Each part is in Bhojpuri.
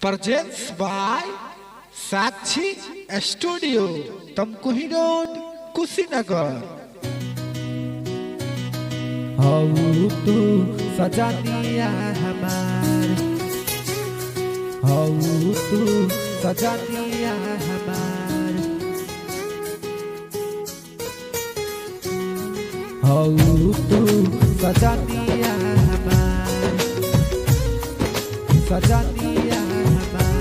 Presents by Sakshi studio Tamkuhi road Kushinagar. हऊ तू सजा दिया हमार, हऊ तू सजा दिया हमार, हऊ तू सजा दिया हमार, सजा दिया हमार,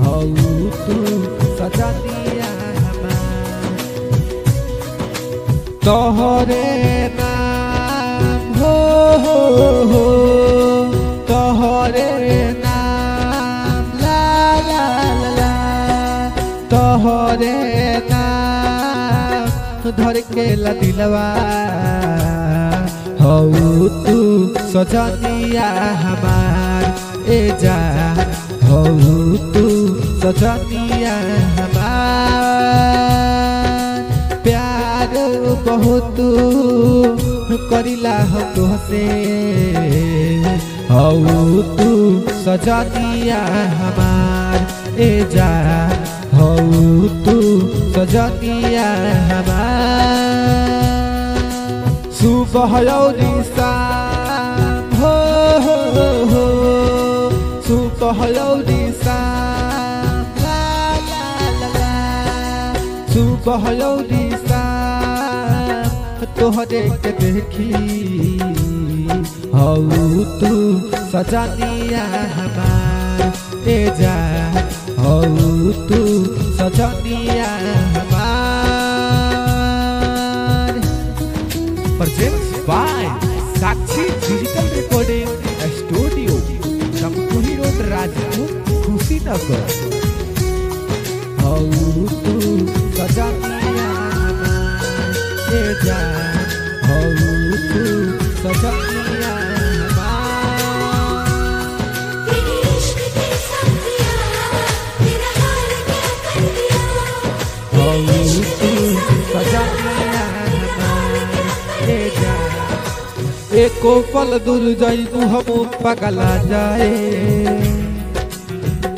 हऊ तू सजा दिया हमार। तोहरे नाम हो तोहरे नाम ला ला ला ला, तोहरे नाम धर के ला दिलवा। हऊ तू सजा दिया हमार ए जा, हऊ तू सजा दिया हमार। प्यार बहुत करिला हम तुहसे, हऊ तू सजा दिया हमार ए जा, हऊ तू सजा दिया हमार। सुबह और शाम हो सुबह और शाम ला ला ला ला, सुबह और शाम तोहरे के देखी। हऊ तू सजा दिया हमार ए जा, हऊ तू सजा दिया हमार। Presents by Sakshi digital recording studio Tamkuhi road Rajpur Kushinagar. हऊ तू सजा दिया हमार ए जा, हऊ तू सजा दिया हमार। तेरे इश्क के सखिया तेरा हाल क्या कर दिया, हऊ तू सजा दिया हमार ए जा। एको पल दूर जाइबू हम पगला जाए,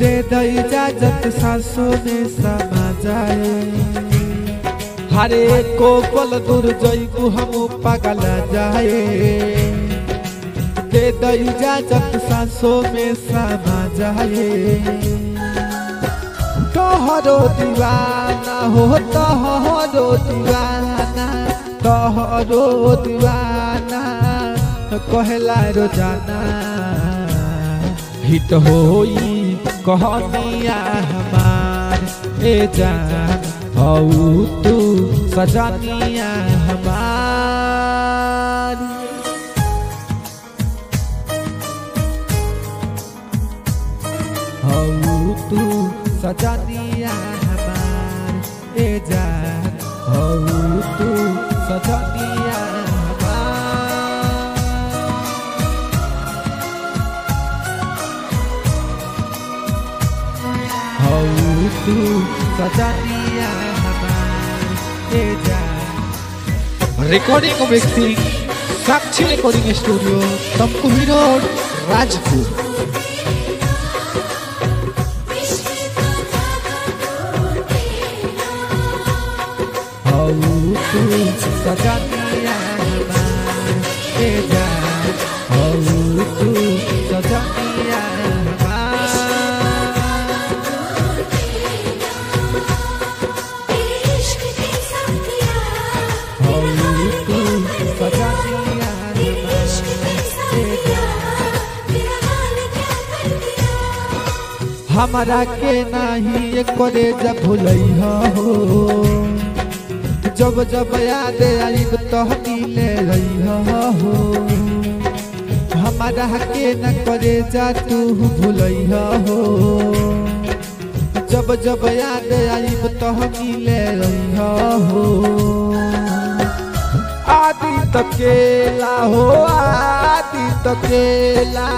दे द इजाजत सांसों में समा जाए। हरे एको पल दूर जाइबू हम पगला जाए, दे द इजाजत सांसों में समा जाए। तोहरो दीवाना हो तोहरो दीवाना, तोहरो दीवाना कहला रोजाना। हित होई कहनिया हमार ए जान, हऊ तू सजा दिया हमार। हऊ तू सजा दिया हमार ए जान, हऊ तू सजा दिया हमार। हऊ तू सजा दिया हमार ए जान। Recording mixing Sakshi recording studio Tamkuhi road Rajpur. हऊ तू सजा दिया हमार ए जान, हऊ तू सजा दिया हमार। तेरे इश्क के सखिया हऊ तू सजा दिया तेरे इश्क के हमार ए सखिया जान। तेरा हाल क्या कर दिया। हमारा के नाही करे जब भूलैहा हो, जब जब याद आईब तहनी ले रहिहा हो। हमारा के न करे जा तू भूलैहा हो, जब जब याद आईब तहनी ले रहिहा हो। आदि तकेला हो आदि तकेला,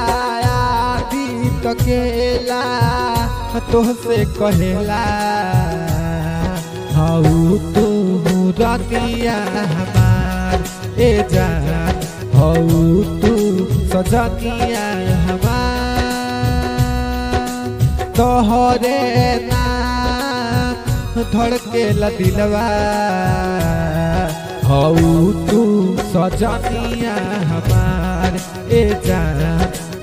आदि तकेला तोहसे कहेला। हऊ तू रतिया हमार ए जान, हऊ तू सजा दिया तोहरे ना धड़के दिलवा हऊ तू सजनिया हमार ए जान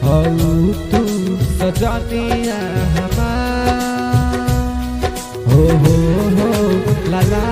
हऊ तू सजनिया हमार हो ला ला